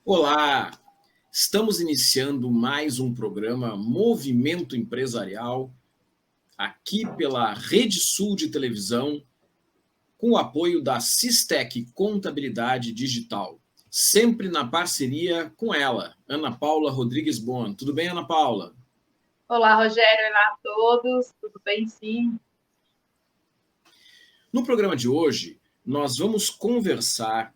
Olá, estamos iniciando mais um programa Movimento Empresarial, aqui pela Rede Sul de Televisão, com o apoio da Sistec Contabilidade Digital, sempre na parceria com ela, Ana Paula Rodrigues Bon. Tudo bem, Ana Paula? Olá, Rogério, olá a todos, tudo bem, sim? No programa de hoje, nós vamos conversar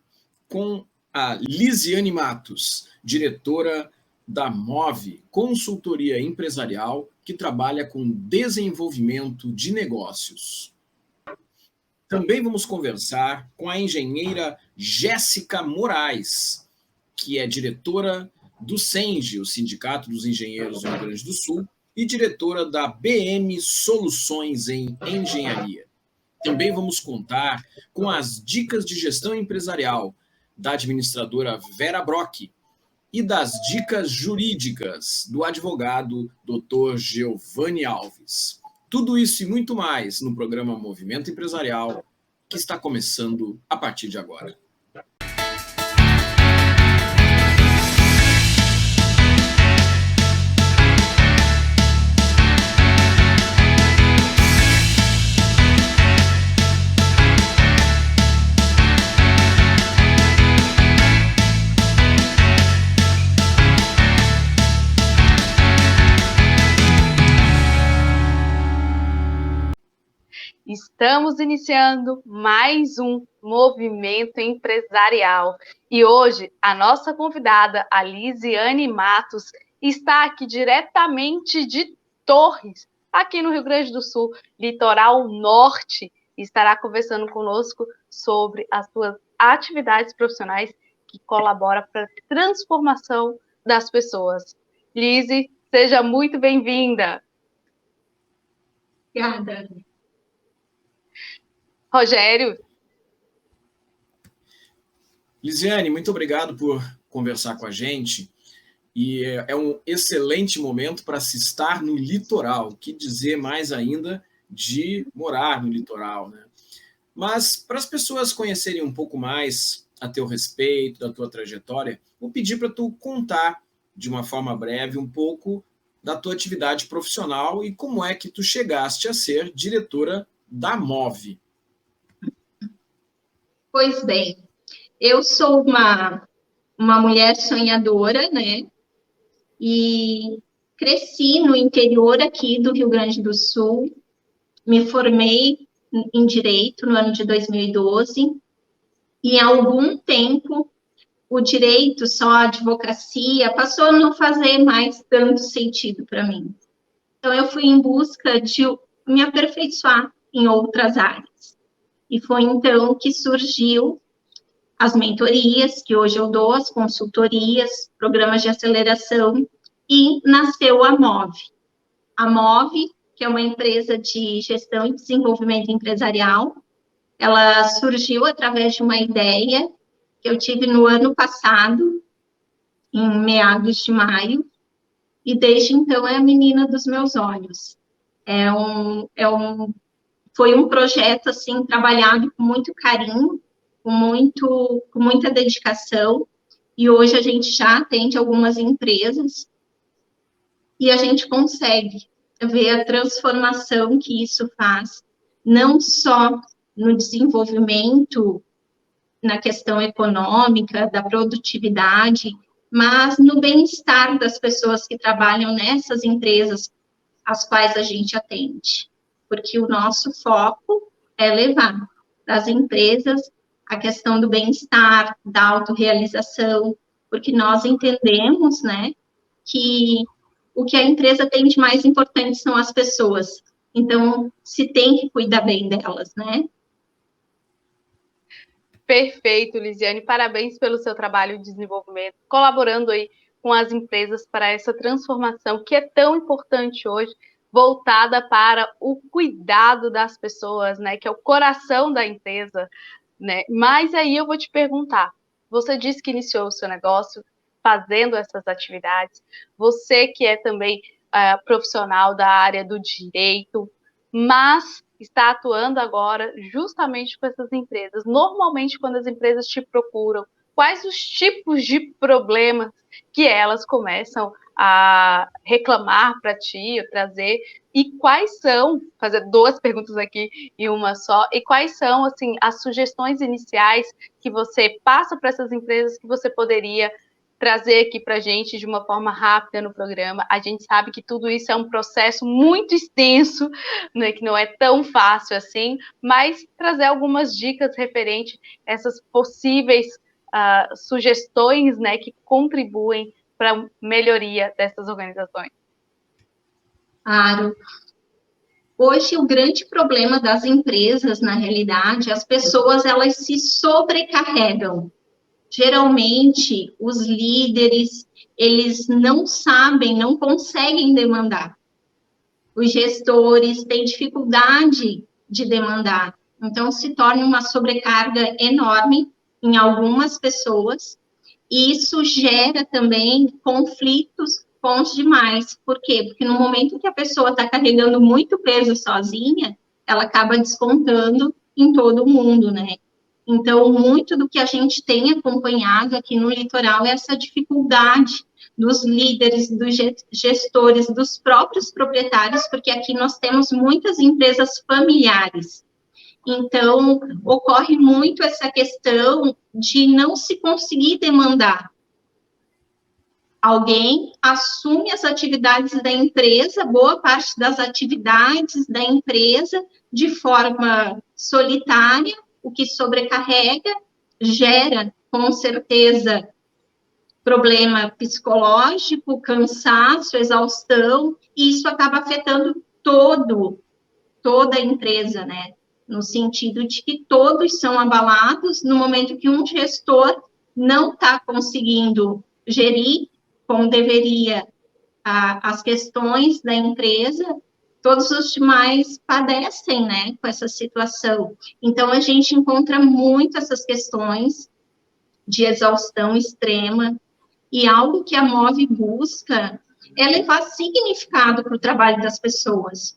com a Lisiane Matos, diretora da Move, consultoria empresarial que trabalha com desenvolvimento de negócios. Também vamos conversar com a engenheira Jéssica Moraes, que é diretora do SENGE, o Sindicato dos Engenheiros do Rio Grande do Sul, e diretora da BM Soluções em Engenharia. Também vamos contar com as dicas de gestão empresarial da administradora Vera Brock e das dicas jurídicas do advogado Dr. Giovanni Alves. Tudo isso e muito mais no programa Movimento Empresarial, que está começando a partir de agora. Estamos iniciando mais um movimento empresarial e hoje a nossa convidada, a Lisiane Matos, está aqui diretamente de Torres, aqui no Rio Grande do Sul, litoral norte, e estará conversando conosco sobre as suas atividades profissionais que colaboram para a transformação das pessoas. Lisi, seja muito bem-vinda. Obrigada. Rogério. Lisiane, muito obrigado por conversar com a gente. E é um excelente momento para se estar no litoral. Que dizer mais ainda de morar no litoral, né? Mas para as pessoas conhecerem um pouco mais a teu respeito, da tua trajetória, vou pedir para tu contar de uma forma breve um pouco da tua atividade profissional e como é que tu chegaste a ser diretora da Move. Pois bem, eu sou uma mulher sonhadora, né? E cresci no interior aqui do Rio Grande do Sul, me formei em Direito no ano de 2012, e há algum tempo o direito, só a advocacia, passou a não fazer mais tanto sentido para mim. Então, eu fui em busca de me aperfeiçoar em outras áreas. E foi então que surgiu as mentorias, que hoje eu dou, as consultorias, programas de aceleração, e nasceu a Move. A Move, que é uma empresa de gestão e desenvolvimento empresarial, ela surgiu através de uma ideia que eu tive no ano passado, em meados de maio, e desde então é a menina dos meus olhos. Foi um projeto, assim, trabalhado com muito carinho, com muita dedicação, e hoje a gente já atende algumas empresas, e a gente consegue ver a transformação que isso faz, não só no desenvolvimento, na questão econômica, da produtividade, mas no bem-estar das pessoas que trabalham nessas empresas às quais a gente atende. Porque o nosso foco é levar das empresas a questão do bem-estar, da autorrealização, porque nós entendemos, né, que o que a empresa tem de mais importante são as pessoas. Então, se tem que cuidar bem delas, né? Perfeito, Lisiane. Parabéns pelo seu trabalho de desenvolvimento, colaborando aí com as empresas para essa transformação que é tão importante hoje, voltada para o cuidado das pessoas, né? Que é o coração da empresa, né? Mas aí eu vou te perguntar, você disse que iniciou o seu negócio fazendo essas atividades, você que é também profissional da área do direito, mas está atuando agora justamente com essas empresas. Normalmente, quando as empresas te procuram quais os tipos de problemas que elas começam a reclamar para ti, ou trazer, e quais são, fazer 2 perguntas aqui em uma só, e quais são, assim, as sugestões iniciais que você passa para essas empresas que você poderia trazer aqui para a gente de uma forma rápida no programa. A gente sabe que tudo isso é um processo muito extenso, né, que não é tão fácil assim, mas trazer algumas dicas referentes a essas possíveis sugestões, né, que contribuem para a melhoria dessas organizações. Claro. Hoje, o grande problema das empresas, na realidade, as pessoas, elas se sobrecarregam. Geralmente, os líderes, eles não sabem, não conseguem demandar. Os gestores têm dificuldade de demandar. Então, se torna uma sobrecarga enorme em algumas pessoas, e isso gera também conflitos com os demais. Por quê? Porque no momento que a pessoa está carregando muito peso sozinha, ela acaba descontando em todo mundo, né? Então, muito do que a gente tem acompanhado aqui no litoral é essa dificuldade dos líderes, dos gestores, dos próprios proprietários, porque aqui nós temos muitas empresas familiares. Então, ocorre muito essa questão de não se conseguir demandar. Alguém assume as atividades da empresa, boa parte das atividades da empresa, de forma solitária, o que sobrecarrega, gera, com certeza, problema psicológico, cansaço, exaustão, e isso acaba afetando toda a empresa, né? No sentido de que todos são abalados no momento que um gestor não está conseguindo gerir como deveria as questões da empresa, todos os demais padecem, né, com essa situação. Então, a gente encontra muito essas questões de exaustão extrema, e algo que a MOVE busca é levar significado para o trabalho das pessoas.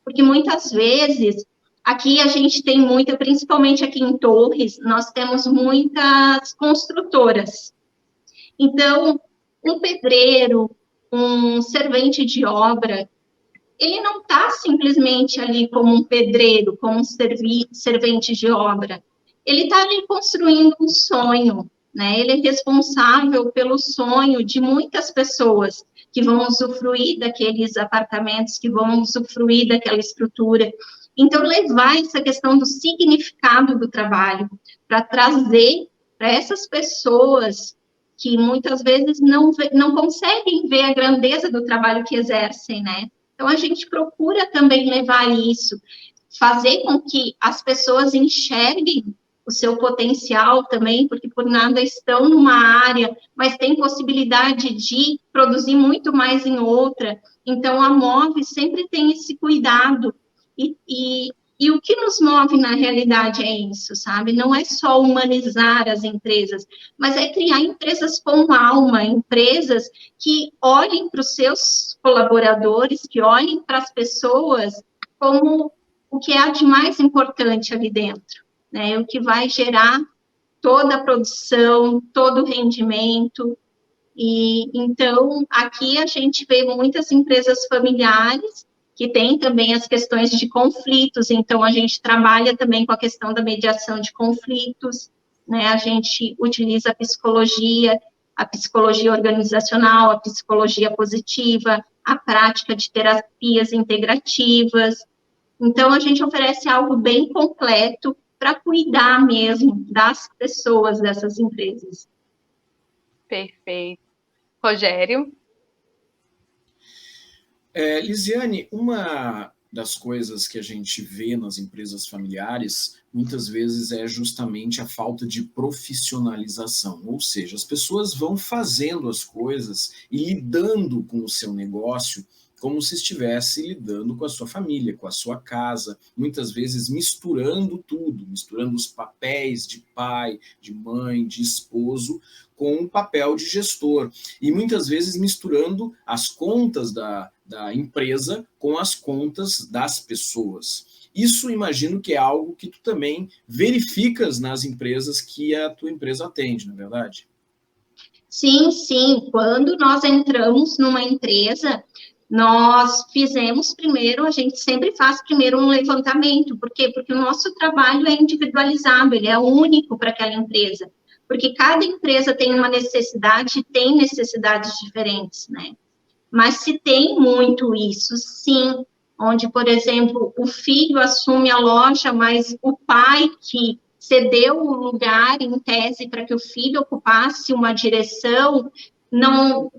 Porque muitas vezes, aqui a gente tem muita, principalmente aqui em Torres, nós temos muitas construtoras. Então, um pedreiro, um servente de obra, ele não está simplesmente ali como um pedreiro, como um servente de obra. Ele está ali construindo um sonho, né? Ele é responsável pelo sonho de muitas pessoas que vão usufruir daqueles apartamentos, que vão usufruir daquela estrutura. Então, levar essa questão do significado do trabalho para trazer para essas pessoas que muitas vezes não conseguem ver a grandeza do trabalho que exercem, né? Então, a gente procura também levar isso, fazer com que as pessoas enxerguem o seu potencial também, porque por nada estão numa área, mas têm possibilidade de produzir muito mais em outra. Então, a MOVE sempre tem esse cuidado. E o que nos move, na realidade, é isso, sabe? Não é só humanizar as empresas, mas é criar empresas com alma, empresas que olhem para os seus colaboradores, que olhem para as pessoas como o que há de mais importante ali dentro, né? O que vai gerar toda a produção, todo o rendimento. E então, aqui a gente vê muitas empresas familiares que tem também as questões de conflitos, então a gente trabalha também com a questão da mediação de conflitos, né? A gente utiliza a psicologia organizacional, a psicologia positiva, a prática de terapias integrativas. Então, a gente oferece algo bem completo para cuidar mesmo das pessoas dessas empresas. Perfeito. Rogério? Lisiane, uma das coisas que a gente vê nas empresas familiares, muitas vezes, é justamente a falta de profissionalização. Ou seja, as pessoas vão fazendo as coisas e lidando com o seu negócio como se estivesse lidando com a sua família, com a sua casa, muitas vezes misturando tudo, misturando os papéis de pai, de mãe, de esposo, com o papel de gestor. E muitas vezes misturando as contas da empresa com as contas das pessoas. Isso imagino que é algo que tu também verificas nas empresas que a tua empresa atende, não é verdade? Sim, sim. Quando nós entramos numa empresa, nós fizemos primeiro, a gente sempre faz primeiro um levantamento. Por quê? Porque o nosso trabalho é individualizado, ele é único para aquela empresa. Porque cada empresa tem uma necessidade, tem necessidades diferentes, né? Mas se tem muito isso, sim, onde, por exemplo, o filho assume a loja, mas o pai que cedeu o lugar, em tese, para que o filho ocupasse uma direção, não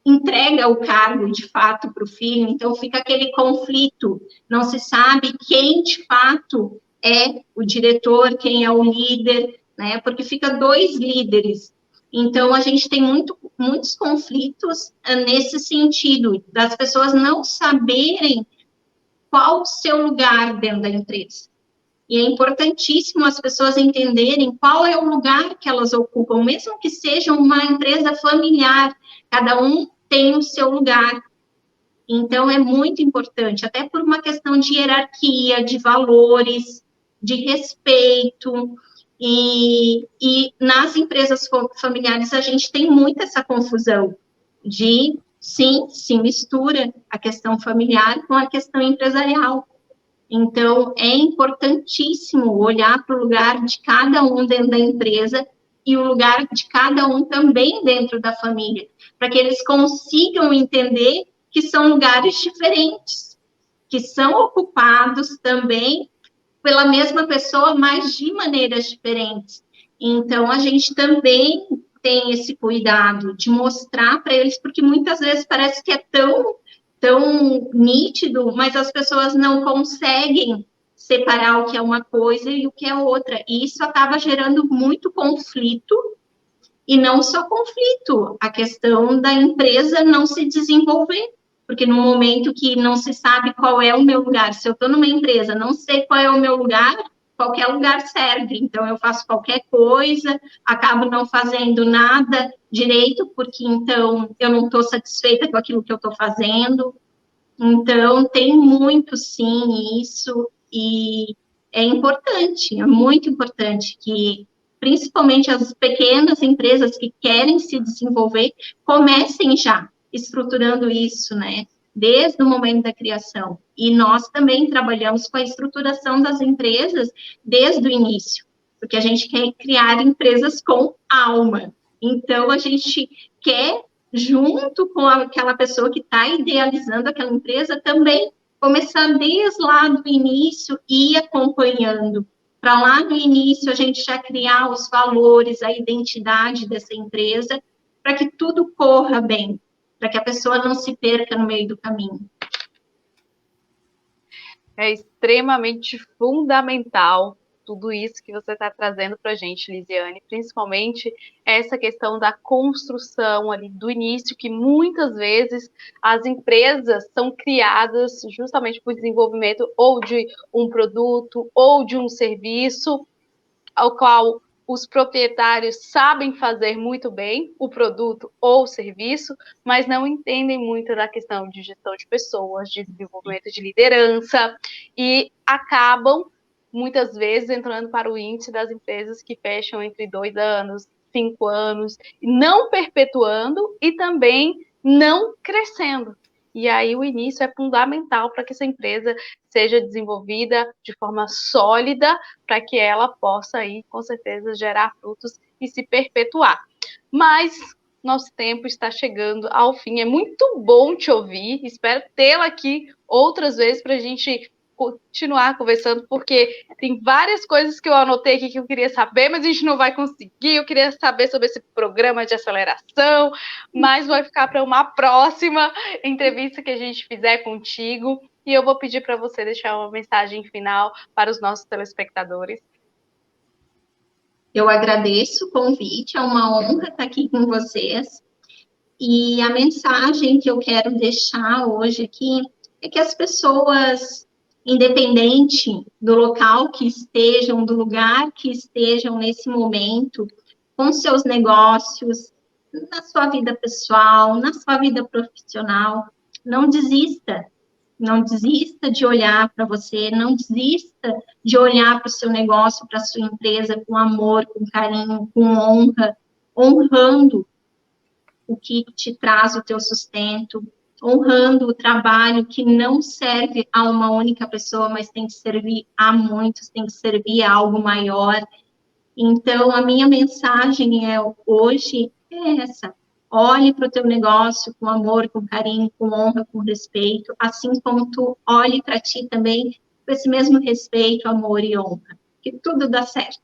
entrega o cargo, de fato, para o filho, então fica aquele conflito, não se sabe quem, de fato, é o diretor, quem é o líder, né, porque fica dois líderes. Então, a gente tem muitos conflitos nesse sentido, das pessoas não saberem qual o seu lugar dentro da empresa. E é importantíssimo as pessoas entenderem qual é o lugar que elas ocupam, mesmo que seja uma empresa familiar, cada um tem o seu lugar. Então, é muito importante, até por uma questão de hierarquia, de valores, de respeito. E nas empresas familiares, a gente tem muito essa confusão de, sim, se mistura a questão familiar com a questão empresarial. Então, é importantíssimo olhar para o lugar de cada um dentro da empresa e o lugar de cada um também dentro da família, para que eles consigam entender que são lugares diferentes, que são ocupados também pela mesma pessoa, mas de maneiras diferentes. Então, a gente também tem esse cuidado de mostrar para eles, porque muitas vezes parece que é tão nítido, mas as pessoas não conseguem separar o que é uma coisa e o que é outra. E isso acaba gerando muito conflito, e não só conflito, a questão da empresa não se desenvolver, porque no momento que não se sabe qual é o meu lugar, se eu estou numa empresa, não sei qual é o meu lugar, qualquer lugar serve, então eu faço qualquer coisa, acabo não fazendo nada direito, porque então eu não estou satisfeita com aquilo que eu estou fazendo. Então, tem muito, sim, isso, e é muito importante que, principalmente as pequenas empresas que querem se desenvolver, comecem já estruturando isso, né, desde o momento da criação. E nós também trabalhamos com a estruturação das empresas desde o início, porque a gente quer criar empresas com alma. Então, a gente quer junto com aquela pessoa que está idealizando aquela empresa, também começar desde lá do início e ir acompanhando. Para lá no início a gente já criar os valores, a identidade dessa empresa, para que tudo corra bem, para que a pessoa não se perca no meio do caminho. É extremamente fundamental tudo isso que você está trazendo para a gente, Lisiane, principalmente essa questão da construção ali do início, que muitas vezes as empresas são criadas justamente por desenvolvimento ou de um produto ou de um serviço, ao qual os proprietários sabem fazer muito bem o produto ou o serviço, mas não entendem muito da questão de gestão de pessoas, de desenvolvimento de liderança, e acabam, muitas vezes, entrando para o índice das empresas que fecham entre 2 anos, 5 anos, não perpetuando e também não crescendo. E aí o início é fundamental para que essa empresa seja desenvolvida de forma sólida, para que ela possa aí, com certeza, gerar frutos e se perpetuar. Mas nosso tempo está chegando ao fim. É muito bom te ouvir. Espero tê-la aqui outras vezes para a gente continuar conversando, porque tem várias coisas que eu anotei aqui que eu queria saber, mas a gente não vai conseguir. Eu queria saber sobre esse programa de aceleração, mas vai ficar para uma próxima entrevista que a gente fizer contigo. E eu vou pedir para você deixar uma mensagem final para os nossos telespectadores. Eu agradeço o convite, é uma honra estar aqui com vocês. E a mensagem que eu quero deixar hoje aqui é que as pessoas, independente do local que estejam, do lugar que estejam nesse momento, com seus negócios, na sua vida pessoal, na sua vida profissional, não desista. Não desista de olhar para você, não desista de olhar para o seu negócio, para a sua empresa com amor, com carinho, com honra, honrando o que te traz o teu sustento, honrando o trabalho que não serve a uma única pessoa, mas tem que servir a muitos, tem que servir a algo maior. Então, a minha mensagem hoje é essa. Olhe para o teu negócio com amor, com carinho, com honra, com respeito, assim como tu olhe para ti também com esse mesmo respeito, amor e honra, que tudo dá certo.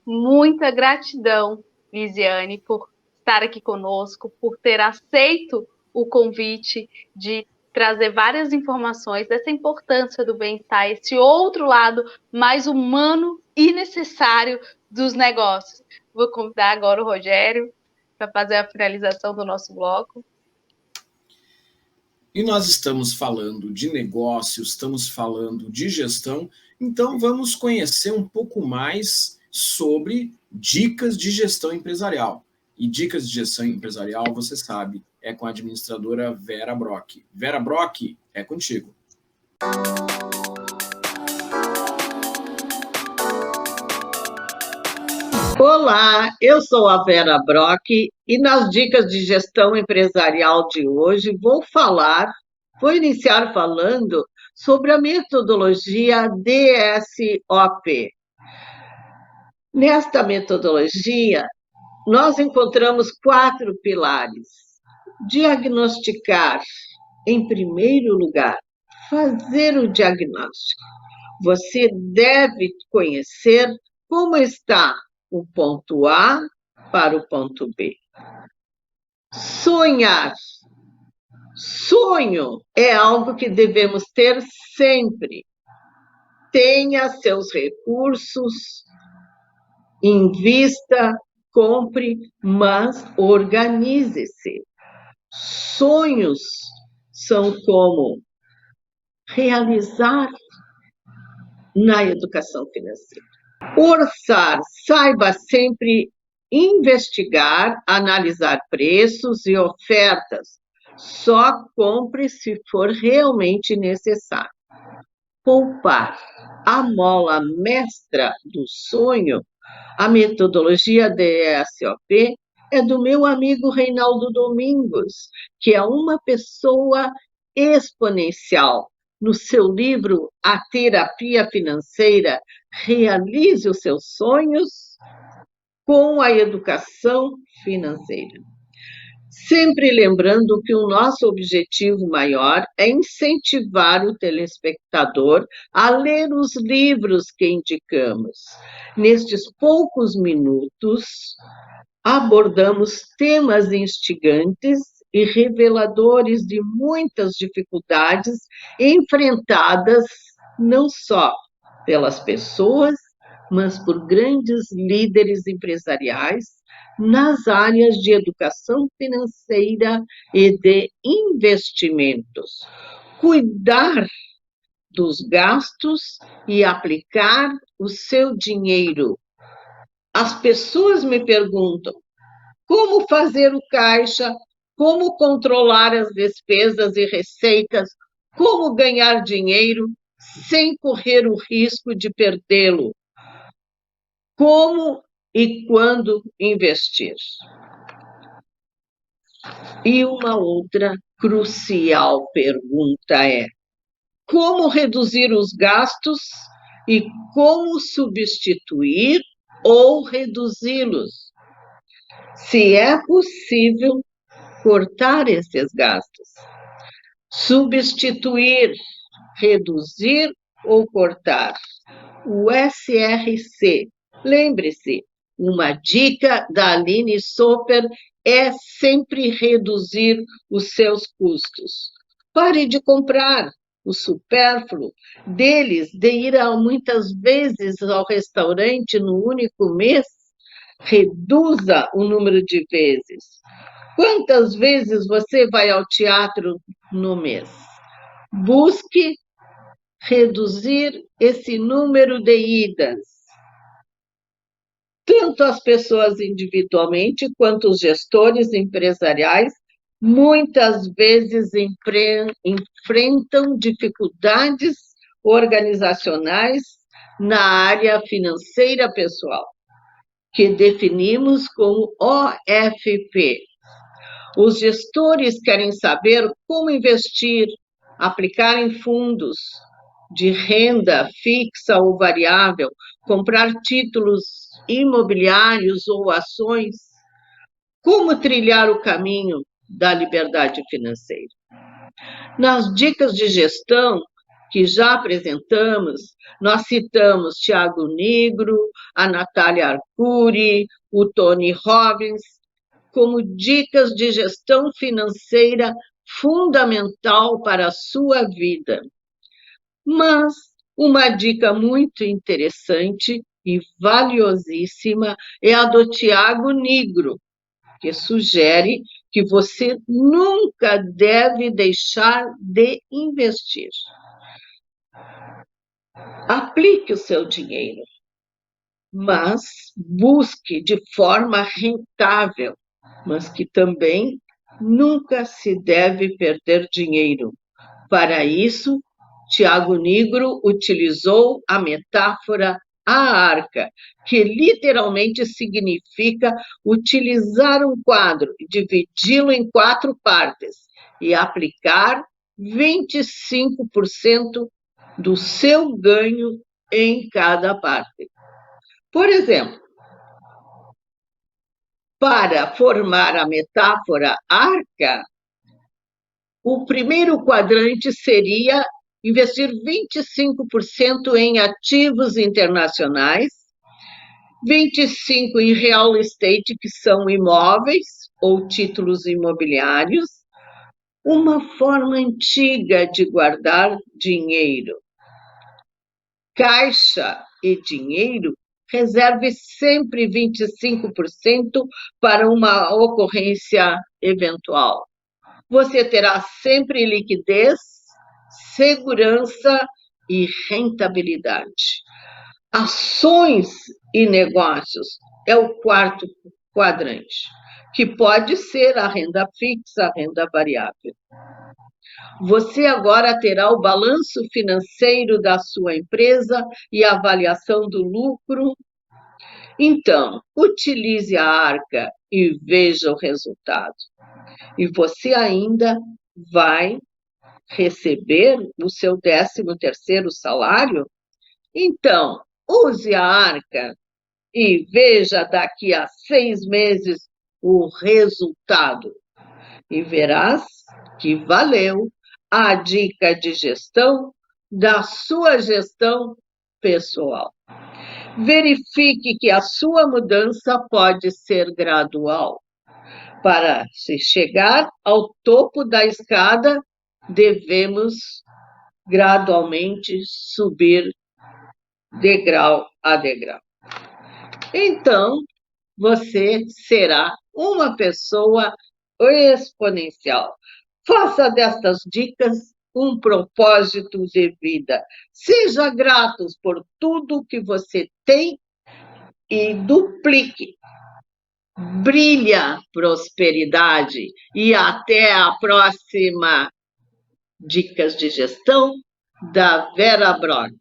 Muita gratidão, Lisiane, por estar aqui conosco, por ter aceito o convite de trazer várias informações dessa importância do bem-estar, esse outro lado mais humano e necessário dos negócios. Vou convidar agora o Rogério para fazer a finalização do nosso bloco. E nós estamos falando de negócios, estamos falando de gestão, então vamos conhecer um pouco mais sobre dicas de gestão empresarial. E dicas de gestão empresarial, você sabe, é com a administradora Vera Brock. Vera Brock, é contigo. Olá, eu sou a Vera Brock e nas dicas de gestão empresarial de hoje vou iniciar falando sobre a metodologia DSOP. Nesta metodologia, nós encontramos 4 pilares. Diagnosticar, em primeiro lugar, fazer o diagnóstico. Você deve conhecer como está o ponto A para o ponto B. Sonhar. Sonho é algo que devemos ter sempre. Tenha seus recursos, invista, compre, mas organize-se. Sonhos são como realizar na educação financeira. Orçar, saiba sempre investigar, analisar preços e ofertas. Só compre se for realmente necessário. Poupar, a mola mestra do sonho, a metodologia DSOP é do meu amigo Reinaldo Domingos, que é uma pessoa exponencial. No seu livro A Terapia Financeira, realize os seus sonhos com a educação financeira. Sempre lembrando que o nosso objetivo maior é incentivar o telespectador a ler os livros que indicamos. Nestes poucos minutos, abordamos temas instigantes e reveladores de muitas dificuldades enfrentadas não só pelas pessoas, mas por grandes líderes empresariais nas áreas de educação financeira e de investimentos. Cuidar dos gastos e aplicar o seu dinheiro. As pessoas me perguntam como fazer o caixa, como controlar as despesas e receitas, como ganhar dinheiro sem correr o risco de perdê-lo, como e quando investir. E uma outra crucial pergunta é: como reduzir os gastos e como substituir ou reduzi-los? Se é possível cortar esses gastos, substituir, reduzir ou cortar. O SRC, lembre-se, uma dica da Aline Soper é sempre reduzir os seus custos. Pare de comprar o supérfluo deles, de ir muitas vezes ao restaurante no único mês. Reduza o número de vezes. Quantas vezes você vai ao teatro no mês? Busque reduzir esse número de idas. Tanto as pessoas individualmente quanto os gestores empresariais muitas vezes enfrentam dificuldades organizacionais na área financeira pessoal, que definimos como OFP. Os gestores querem saber como investir, aplicar em fundos de renda fixa ou variável, comprar títulos imobiliários ou ações, como trilhar o caminho da liberdade financeira. Nas dicas de gestão que já apresentamos, nós citamos Tiago Nigro, a Natália Arcuri, o Tony Robbins, como dicas de gestão financeira fundamental para a sua vida. Mas uma dica muito interessante e valiosíssima é a do Tiago Nigro, que sugere que você nunca deve deixar de investir. Aplique o seu dinheiro, mas busque de forma rentável, mas que também nunca se deve perder dinheiro. Para isso, Tiago Nigro utilizou a metáfora a arca, que literalmente significa utilizar um quadro, dividi-lo em 4 partes e aplicar 25% do seu ganho em cada parte. Por exemplo, para formar a metáfora arca, o primeiro quadrante seria investir 25% em ativos internacionais, 25% em real estate, que são imóveis ou títulos imobiliários, uma forma antiga de guardar dinheiro. Caixa e dinheiro, reserve sempre 25% para uma ocorrência eventual. Você terá sempre liquidez, segurança e rentabilidade. Ações e negócios é o 4º quadrante, que pode ser a renda fixa, a renda variável. Você agora terá o balanço financeiro da sua empresa e a avaliação do lucro. Então, utilize a arca e veja o resultado. E você ainda vai receber o seu 13º salário? Então, use a arca e veja daqui a 6 meses o resultado. E verás que valeu a dica de gestão da sua gestão pessoal. Verifique que a sua mudança pode ser gradual. Para se chegar ao topo da escada, devemos gradualmente subir degrau a degrau. Então, você será uma pessoa exponencial. Faça destas dicas um propósito de vida. Seja grato por tudo que você tem e duplique. Brilha prosperidade e até a próxima Dicas de Gestão da Vera Brock.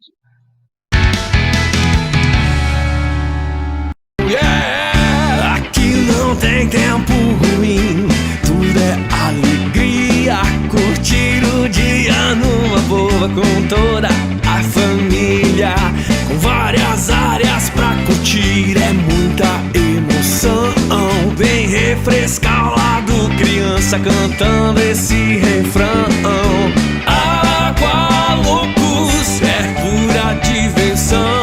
Yeah, aqui não tem tempo ruim, tudo é alegria, curtir o dia numa boa com toda a família, com várias áreas pra curtir, é muita emoção. Vem refrescar o lado criança cantando esse refrão. Água Loucos é pura diversão.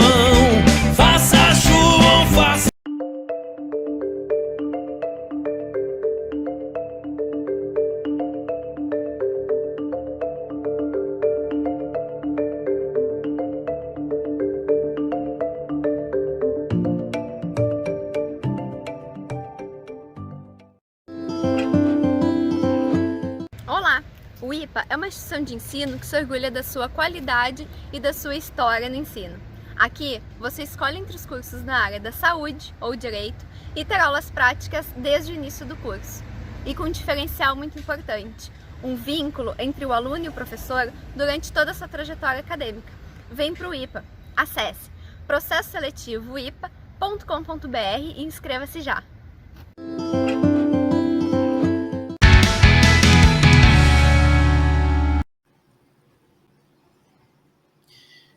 Faça chuva ou faça... Olá! O IPA é uma instituição de ensino que se orgulha da sua qualidade e da sua história no ensino. Aqui, você escolhe entre os cursos na área da saúde ou direito e terá aulas práticas desde o início do curso. e com um diferencial muito importante, um vínculo entre o aluno e o professor durante toda a sua trajetória acadêmica. Vem para o IPA. Acesse processoseletivoipa.com.br e inscreva-se já.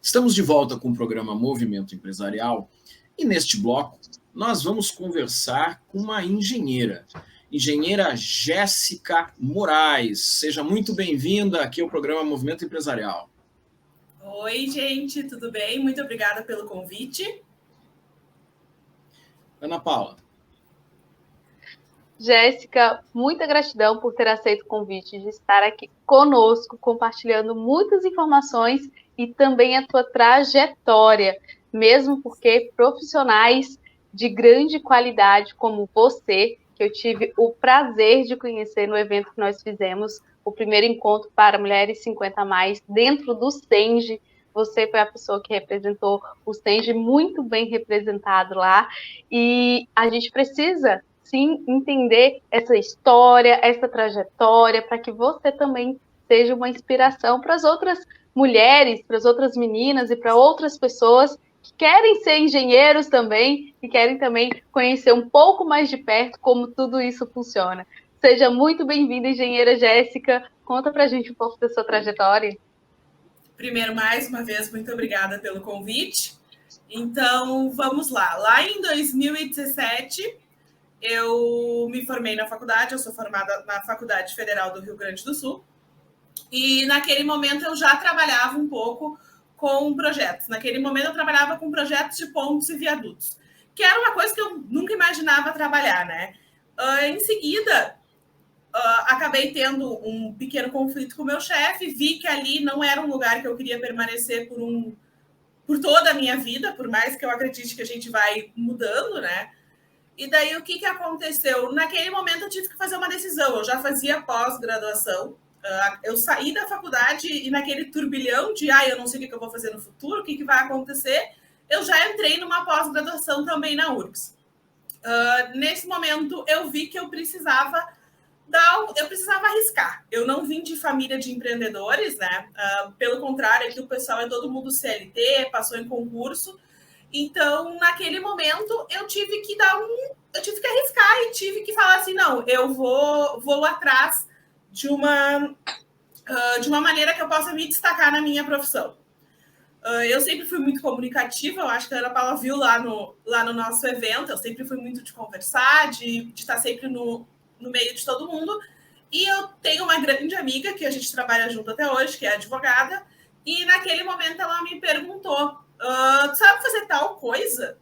Estamos de volta com o programa Movimento Empresarial e neste bloco nós vamos conversar com uma engenheira Jéssica Moraes. Seja muito bem-vinda aqui ao programa Movimento Empresarial. Oi, gente, tudo bem? Muito obrigada pelo convite. Ana Paula. Jéssica, muita gratidão por ter aceito o convite de estar aqui conosco, compartilhando muitas informações e também a tua trajetória, mesmo porque profissionais de grande qualidade como você, que eu tive o prazer de conhecer no evento que nós fizemos, o primeiro encontro para mulheres 50+, dentro do SENGE, você foi a pessoa que representou o SENGE muito bem representado lá, e a gente precisa sim entender essa história, essa trajetória, para que você também seja uma inspiração para as outras mulheres, para as outras meninas e para outras pessoas que querem ser engenheiros também e querem também conhecer um pouco mais de perto como tudo isso funciona. Seja muito bem-vinda, engenheira Jéssica. Conta para a gente um pouco da sua trajetória. Primeiro, mais uma vez, muito obrigada pelo convite. Então, vamos lá. Lá em 2017, eu me formei na faculdade, eu sou formada na Faculdade Federal do Rio Grande do Sul. E naquele momento eu já trabalhava um pouco com projetos. Naquele momento eu trabalhava com projetos de pontes e viadutos, que era uma coisa que eu nunca imaginava trabalhar, né? Em seguida, acabei tendo um pequeno conflito com o meu chefe, vi que ali não era um lugar que eu queria permanecer por toda a minha vida, por mais que eu acredite que a gente vai mudando, né? E daí o que aconteceu? Naquele momento eu tive que fazer uma decisão, eu já fazia pós-graduação, eu saí da faculdade e naquele turbilhão de eu não sei o que eu vou fazer no futuro, o que vai acontecer, eu já entrei numa pós-graduação também na URGS. Nesse momento eu vi que eu precisava arriscar. Eu não vim de família de empreendedores, né? Pelo contrário, aqui o pessoal é todo mundo CLT, passou em concurso. Então, naquele momento, eu tive que arriscar e tive que falar assim, não, eu vou atrás de uma maneira que eu possa me destacar na minha profissão. Eu sempre fui muito comunicativa, eu acho que a Ana Paula viu lá no nosso evento, eu sempre fui muito de conversar, de estar sempre no meio de todo mundo. E eu tenho uma grande amiga que a gente trabalha junto até hoje, que é advogada, e naquele momento ela me perguntou, tu sabe fazer tal coisa?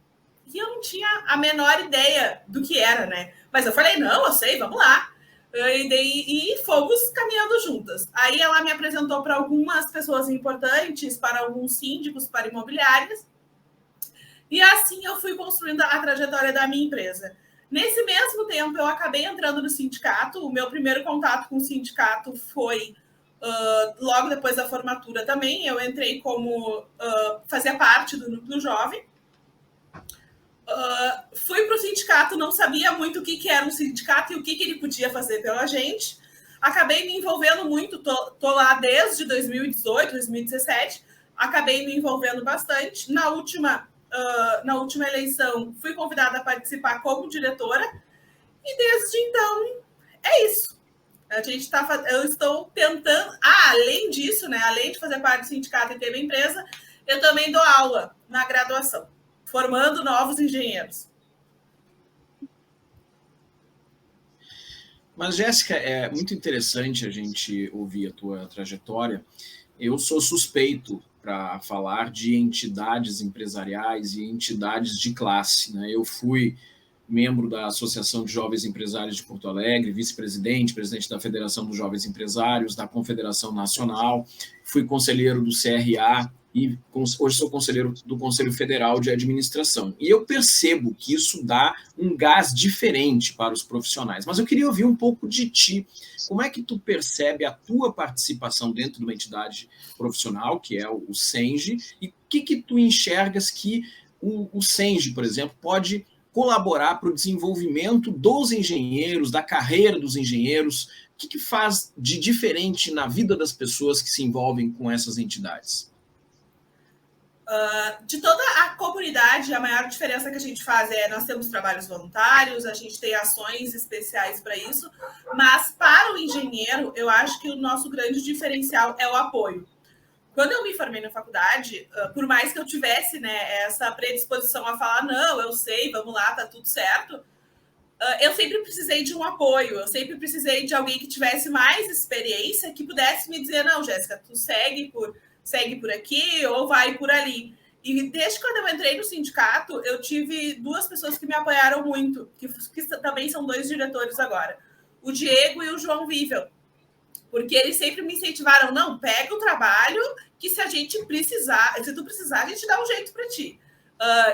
E eu não tinha a menor ideia do que era, né? Mas eu falei, não, eu sei, vamos lá. E fomos caminhando juntas. Aí ela me apresentou para algumas pessoas importantes, para alguns síndicos, para imobiliárias. E assim eu fui construindo a trajetória da minha empresa. Nesse mesmo tempo, eu acabei entrando no sindicato. O meu primeiro contato com o sindicato foi logo depois da formatura também. Eu entrei como fazia parte do Núcleo Jovem. Fui para o sindicato, não sabia muito o que era um sindicato e o que ele podia fazer pela gente. Acabei me envolvendo muito, tô lá desde 2018, 2017. Acabei me envolvendo bastante. Na última eleição, fui convidada a participar como diretora e desde então é isso. Eu estou tentando. Além disso, né? Além de fazer parte do sindicato e ter minha empresa, eu também dou aula na graduação, formando novos engenheiros. Mas, Jéssica, é muito interessante a gente ouvir a tua trajetória. Eu sou suspeito para falar de entidades empresariais e entidades de classe, né? Eu fui membro da Associação de Jovens Empresários de Porto Alegre, vice-presidente, presidente da Federação dos Jovens Empresários, da Confederação Nacional, fui conselheiro do CRA e hoje sou conselheiro do Conselho Federal de Administração. E eu percebo que isso dá um gás diferente para os profissionais. Mas eu queria ouvir um pouco de ti. Como é que tu percebe a tua participação dentro de uma entidade profissional, que é o SENGE, e o que tu enxergas que o SENGE, por exemplo, pode colaborar para o desenvolvimento dos engenheiros, da carreira dos engenheiros? O que faz de diferente na vida das pessoas que se envolvem com essas entidades? De toda a comunidade, a maior diferença que a gente faz nós temos trabalhos voluntários, a gente tem ações especiais para isso, mas para o engenheiro, eu acho que o nosso grande diferencial é o apoio. Quando eu me formei na faculdade, por mais que eu tivesse, né, essa predisposição a falar, não, eu sei, vamos lá, tá tudo certo, eu sempre precisei de um apoio, eu sempre precisei de alguém que tivesse mais experiência, que pudesse me dizer, não, Jéssica, tu segue por aqui ou vai por ali. E desde quando eu entrei no sindicato, eu tive 2 pessoas que me apoiaram muito, que também são 2 diretores agora, o Diego e o João Vível, porque eles sempre me incentivaram, não, pega o trabalho, que se a gente precisar, se tu precisar, a gente dá um jeito para ti.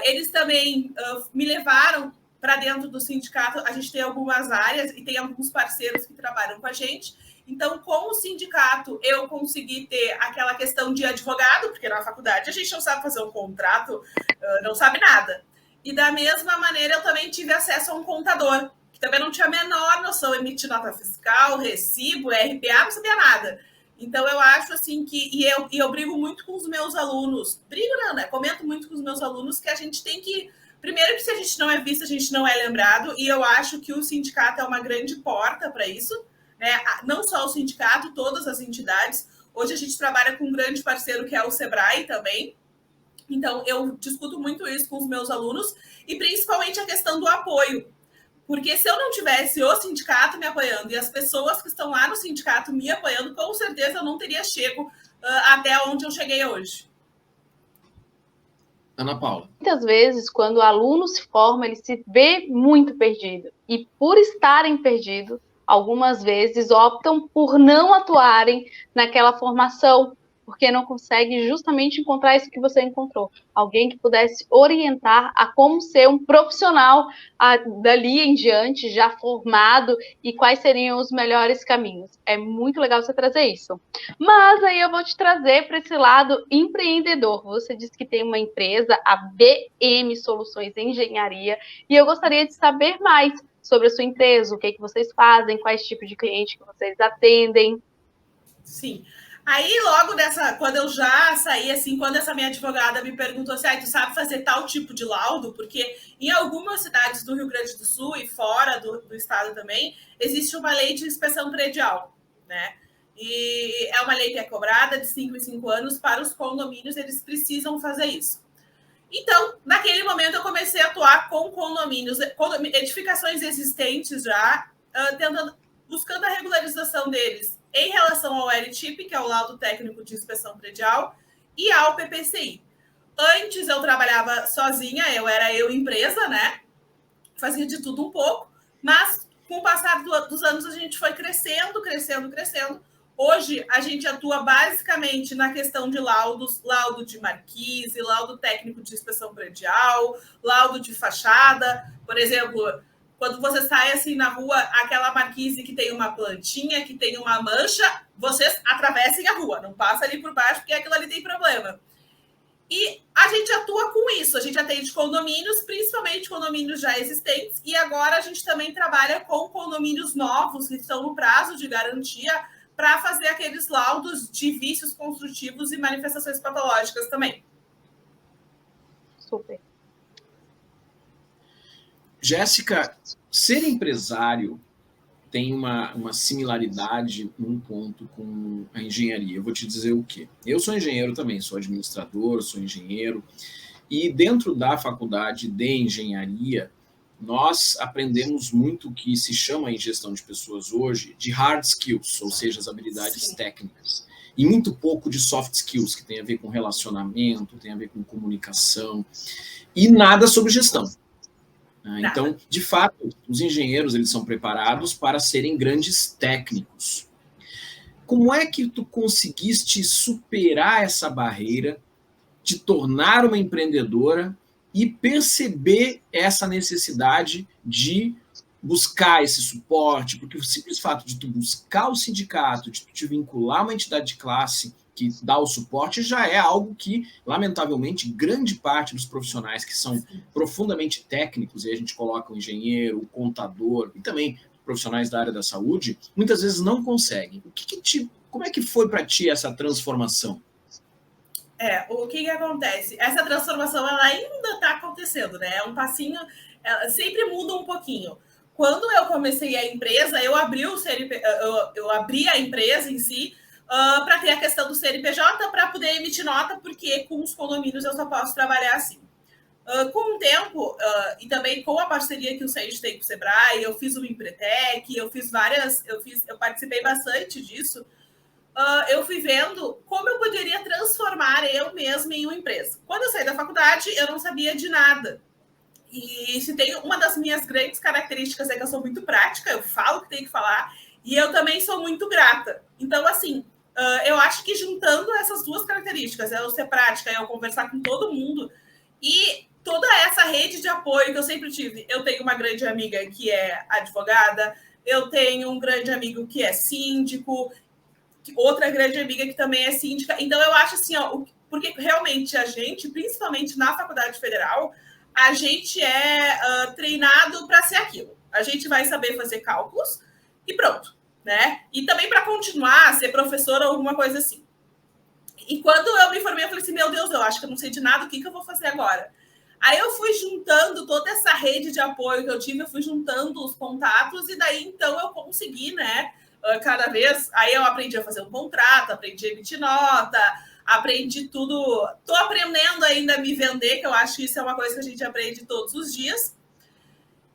Eles também me levaram para dentro do sindicato, a gente tem algumas áreas e tem alguns parceiros que trabalham com a gente. Então, com o sindicato, eu consegui ter aquela questão de advogado, porque na faculdade a gente não sabe fazer um contrato, não sabe nada. E da mesma maneira, eu também tive acesso a um contador, que também não tinha a menor noção, emitir nota fiscal, recibo, RPA, não sabia nada. Então, eu acho assim que... E eu brigo muito com os meus alunos. Brigo não, né? Comento muito com os meus alunos que a gente tem que... Primeiro que se a gente não é visto, a gente não é lembrado. E eu acho que o sindicato é uma grande porta para isso. Né? Não só o sindicato, todas as entidades. Hoje a gente trabalha com um grande parceiro que é o Sebrae também. Então, eu discuto muito isso com os meus alunos e principalmente a questão do apoio. Porque se eu não tivesse o sindicato me apoiando e as pessoas que estão lá no sindicato me apoiando, com certeza eu não teria chego até onde eu cheguei hoje. Ana Paula. Muitas vezes, quando o aluno se forma, ele se vê muito perdido. E por estarem perdidos, algumas vezes optam por não atuarem naquela formação, porque não consegue justamente encontrar isso que você encontrou. Alguém que pudesse orientar a como ser um profissional dali em diante, já formado, e quais seriam os melhores caminhos. É muito legal você trazer isso. Mas aí eu vou te trazer para esse lado empreendedor. Você disse que tem uma empresa, a BM Soluções Engenharia, e eu gostaria de saber mais sobre a sua empresa, o que vocês fazem, quais tipos de cliente que vocês atendem. Sim. Aí, logo quando eu já saí, assim, quando essa minha advogada me perguntou assim, tu sabe fazer tal tipo de laudo? Porque em algumas cidades do Rio Grande do Sul e fora do estado também, existe uma lei de inspeção predial, né? E é uma lei que é cobrada de 5 em 5 anos para os condomínios, eles precisam fazer isso. Então, naquele momento, eu comecei a atuar com condomínios, edificações existentes já, buscando a regularização deles em relação ao LTIP, que é o Laudo Técnico de Inspeção Predial, e ao PPCI. Antes eu trabalhava sozinha, era eu empresa, né? Fazia de tudo um pouco, mas com o passar dos anos a gente foi crescendo. Hoje a gente atua basicamente na questão de laudos, laudo de marquise, laudo técnico de inspeção predial, laudo de fachada. Por exemplo, quando você sai assim na rua, aquela marquise que tem uma plantinha, que tem uma mancha, vocês atravessem a rua, não passa ali por baixo, porque aquilo ali tem problema. E a gente atua com isso, a gente atende condomínios, principalmente condomínios já existentes, e agora a gente também trabalha com condomínios novos que estão no prazo de garantia para fazer aqueles laudos de vícios construtivos e manifestações patológicas também. Super. Jéssica, ser empresário tem uma similaridade num ponto com a engenharia. Eu vou te dizer o quê. Eu sou engenheiro também, sou administrador, sou engenheiro, e dentro da faculdade de engenharia, nós aprendemos muito o que se chama em gestão de pessoas hoje de hard skills, ou seja, as habilidades técnicas, e muito pouco de soft skills, que tem a ver com relacionamento, tem a ver com comunicação, e nada sobre gestão. Então, de fato, os engenheiros eles são preparados para serem grandes técnicos. Como é que tu conseguiste superar essa barreira, te tornar uma empreendedora e perceber essa necessidade de buscar esse suporte? Porque o simples fato de tu buscar o sindicato, de tu te vincular a uma entidade de classe que dá o suporte, já é algo que, lamentavelmente, grande parte dos profissionais que são profundamente técnicos, e a gente coloca o engenheiro, o contador e também profissionais da área da saúde, muitas vezes não conseguem. Como é que foi para ti essa transformação? O que acontece? Essa transformação ela ainda está acontecendo, né? É um passinho, ela sempre muda um pouquinho. Quando eu comecei a empresa, eu abri a empresa em si para ter a questão do CNPJ para poder emitir nota, porque com os condomínios eu só posso trabalhar assim. Com o tempo, e também com a parceria que o Sage tem com o Sebrae, eu fiz o Empretec, eu participei bastante disso. Eu fui vendo como eu poderia transformar eu mesma em uma empresa. Quando eu saí da faculdade, eu não sabia de nada. E se tem uma das minhas grandes características é que eu sou muito prática, eu falo o que tenho que falar, e eu também sou muito grata. Então, assim, eu acho que juntando essas duas características, eu ser prática, eu conversar com todo mundo, e toda essa rede de apoio que eu sempre tive. Eu tenho uma grande amiga que é advogada, eu tenho um grande amigo que é síndico, outra grande amiga que também é síndica. Então, eu acho assim, porque realmente a gente, principalmente na Faculdade Federal, a gente é treinado para ser aquilo. A gente vai saber fazer cálculos e pronto, né? E também para continuar a ser professora ou alguma coisa assim. E quando eu me formei, eu falei assim, meu Deus, eu acho que eu não sei de nada, o que eu vou fazer agora? Aí eu fui juntando toda essa rede de apoio que eu tive, eu fui juntando os contatos, e daí, então, eu consegui, né, cada vez... Aí eu aprendi a fazer um contrato, aprendi a emitir nota, aprendi tudo... Estou aprendendo ainda a me vender, que eu acho que isso é uma coisa que a gente aprende todos os dias.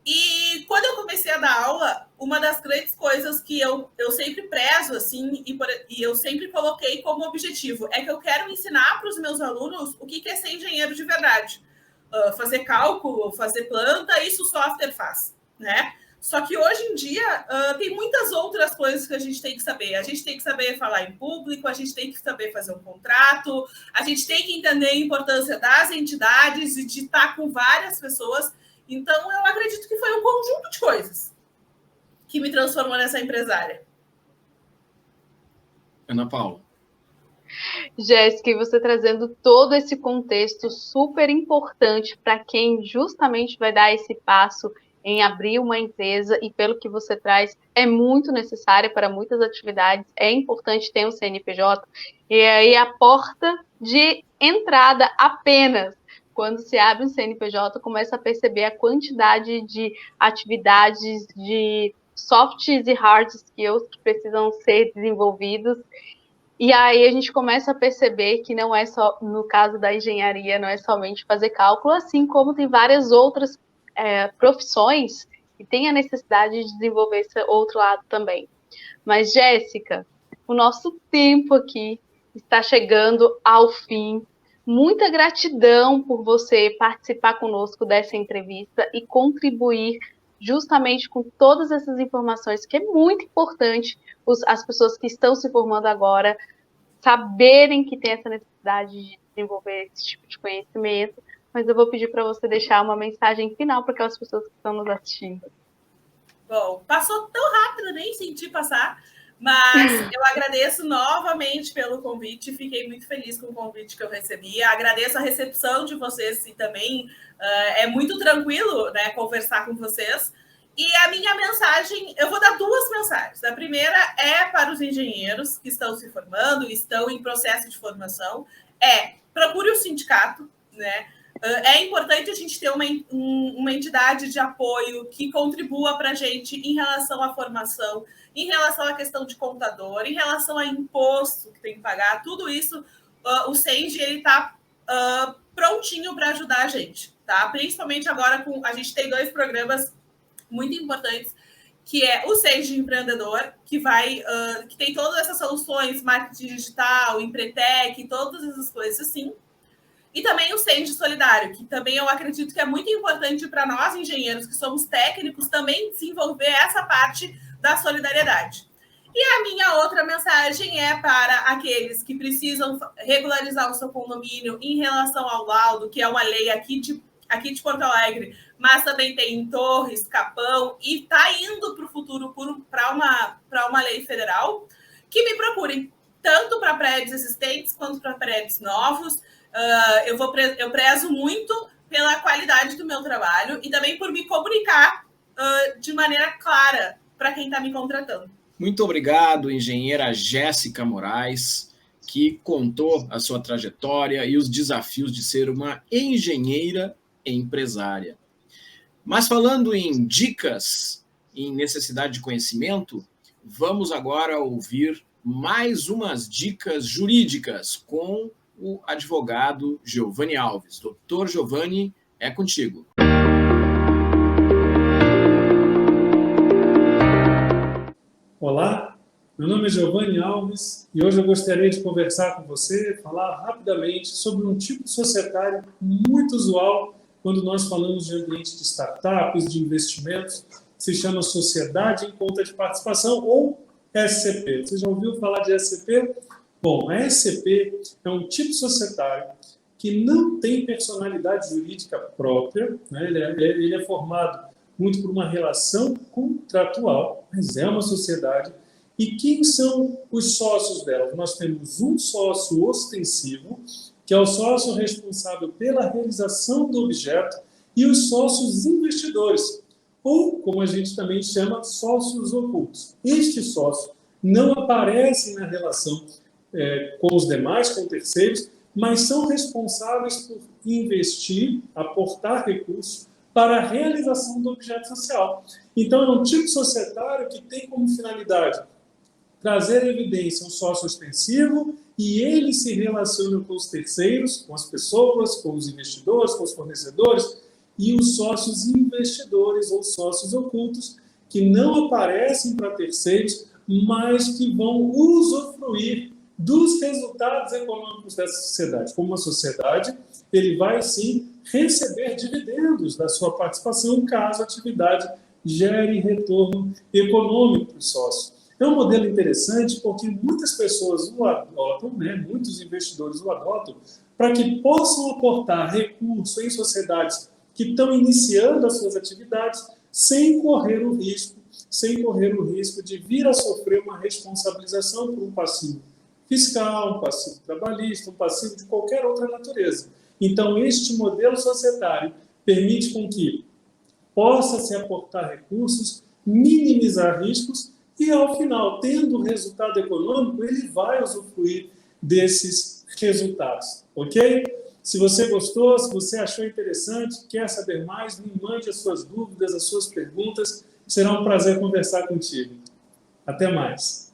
E quando eu comecei a dar aula, uma das grandes coisas que eu sempre prezo, assim, e eu sempre coloquei como objetivo, é que eu quero ensinar para os meus alunos o que é ser engenheiro de verdade. Fazer cálculo, fazer planta, isso o software faz, né? Só que hoje em dia tem muitas outras coisas que a gente tem que saber. A gente tem que saber falar em público, a gente tem que saber fazer um contrato, a gente tem que entender a importância das entidades e de estar com várias pessoas. Então, eu acredito que foi um conjunto de coisas que me transformou nessa empresária. Ana Paula. Jéssica, e você trazendo todo esse contexto super importante para quem justamente vai dar esse passo em abrir uma empresa, e pelo que você traz, é muito necessária para muitas atividades, é importante ter um CNPJ, e aí a porta de entrada apenas. Quando se abre um CNPJ, começa a perceber a quantidade de atividades, de soft e hard skills que precisam ser desenvolvidos. E aí a gente começa a perceber que não é só, no caso da engenharia, não é somente fazer cálculo, assim como tem várias outras profissões que têm a necessidade de desenvolver esse outro lado também. Mas, Jéssica, o nosso tempo aqui está chegando ao fim. Muita gratidão por você participar conosco dessa entrevista e contribuir justamente com todas essas informações, que é muito importante as pessoas que estão se formando agora saberem que tem essa necessidade de desenvolver esse tipo de conhecimento. Mas eu vou pedir para você deixar uma mensagem final para aquelas pessoas que estão nos assistindo. Bom, passou tão rápido, nem senti passar, mas eu agradeço novamente pelo convite, fiquei muito feliz com o convite que eu recebi, agradeço a recepção de vocês e também é muito tranquilo, né, conversar com vocês. E a minha mensagem, eu vou dar duas mensagens. A primeira é para os engenheiros que estão se formando, estão em processo de formação, procure o sindicato, né? É importante a gente ter uma entidade de apoio que contribua para a gente em relação à formação, em relação à questão de contador, em relação a imposto que tem que pagar, tudo isso, o Sage está prontinho para ajudar a gente, tá? Principalmente agora, a gente tem 2 programas muito importantes, que é o Sage Empreendedor, que tem todas essas soluções, marketing digital, Empretec, todas essas coisas assim. E também o Sage Solidário, que também eu acredito que é muito importante para nós, engenheiros, que somos técnicos, também desenvolver essa parte da solidariedade. E a minha outra mensagem é para aqueles que precisam regularizar o seu condomínio em relação ao laudo, que é uma lei aqui de Porto Alegre, mas também tem em Torres, Capão, e está indo para o futuro para uma lei federal, que me procurem. tanto para prédios existentes quanto para prédios novos. Eu prezo muito pela qualidade do meu trabalho e também por me comunicar de maneira clara para quem está me contratando. Muito obrigado, engenheira Jéssica Moraes, que contou a sua trajetória e os desafios de ser uma engenheira empresária. Mas falando em dicas, em necessidade de conhecimento, vamos agora ouvir mais umas dicas jurídicas com o advogado Giovanni Alves. Doutor Giovanni, é contigo. Olá, meu nome é Giovanni Alves e hoje eu gostaria de conversar com você, falar rapidamente sobre um tipo societário muito usual quando nós falamos de ambiente de startups, de investimentos, que se chama Sociedade em Conta de Participação ou SCP. Você já ouviu falar de SCP? Bom, a SCP é um tipo societário que não tem personalidade jurídica própria, né? Ele é formado muito por uma relação contratual, mas é uma sociedade. E quem são os sócios dela? Nós temos um sócio ostensivo, que é o sócio responsável pela realização do objeto, e os sócios investidores, ou, como a gente também chama, sócios ocultos. Estes sócios não aparecem na relação com os demais, com terceiros, mas são responsáveis por investir, aportar recursos para a realização do objeto social. Então, é um tipo societário que tem como finalidade trazer evidência um sócio ostensivo e ele se relaciona com os terceiros, com as pessoas, com os investidores, com os fornecedores e os sócios investidores ou sócios ocultos que não aparecem para terceiros, mas que vão usufruir dos resultados econômicos dessa sociedade. Como uma sociedade, ele vai sim receber dividendos da sua participação caso a atividade gere retorno econômico para os sócios. É um modelo interessante porque muitas pessoas o adotam, muitos investidores o adotam, para que possam aportar recursos em sociedades que estão iniciando as suas atividades sem correr o risco de vir a sofrer uma responsabilização por um passivo fiscal, um passivo trabalhista, um passivo de qualquer outra natureza. Então, este modelo societário permite com que possa se aportar recursos, minimizar riscos e, ao final, tendo resultado econômico, ele vai usufruir desses resultados, ok? Se você gostou, se você achou interessante, quer saber mais, me mande as suas dúvidas, as suas perguntas. Será um prazer conversar contigo. Até mais.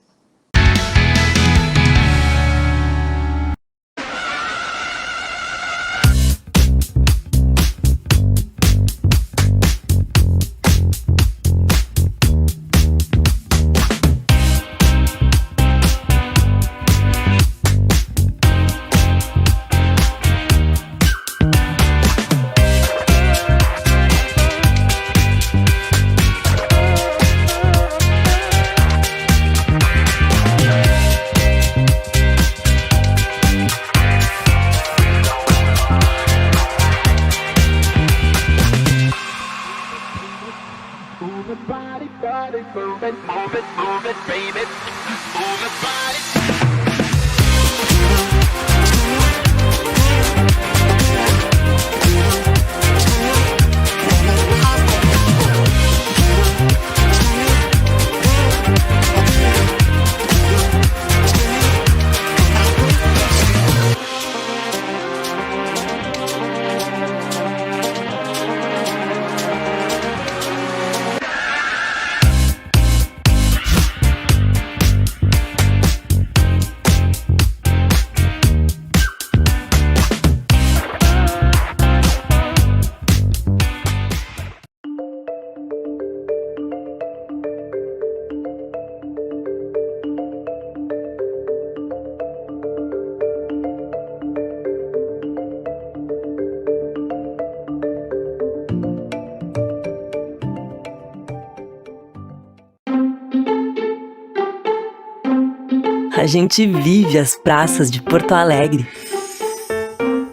A gente vive as praças de Porto Alegre.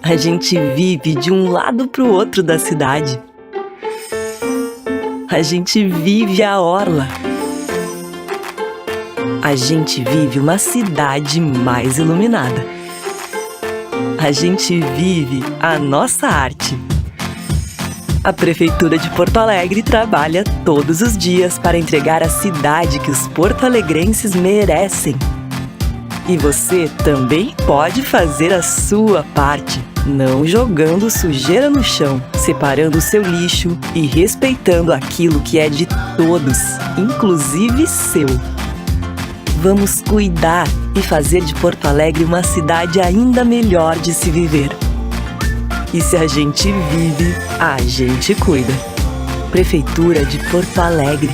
A gente vive de um lado para o outro da cidade. A gente vive a orla. A gente vive uma cidade mais iluminada. A gente vive a nossa arte. A Prefeitura de Porto Alegre trabalha todos os dias para entregar a cidade que os porto-alegrenses merecem. E você também pode fazer a sua parte, não jogando sujeira no chão, separando o seu lixo e respeitando aquilo que é de todos, inclusive seu. Vamos cuidar e fazer de Porto Alegre uma cidade ainda melhor de se viver. E se a gente vive, a gente cuida. Prefeitura de Porto Alegre.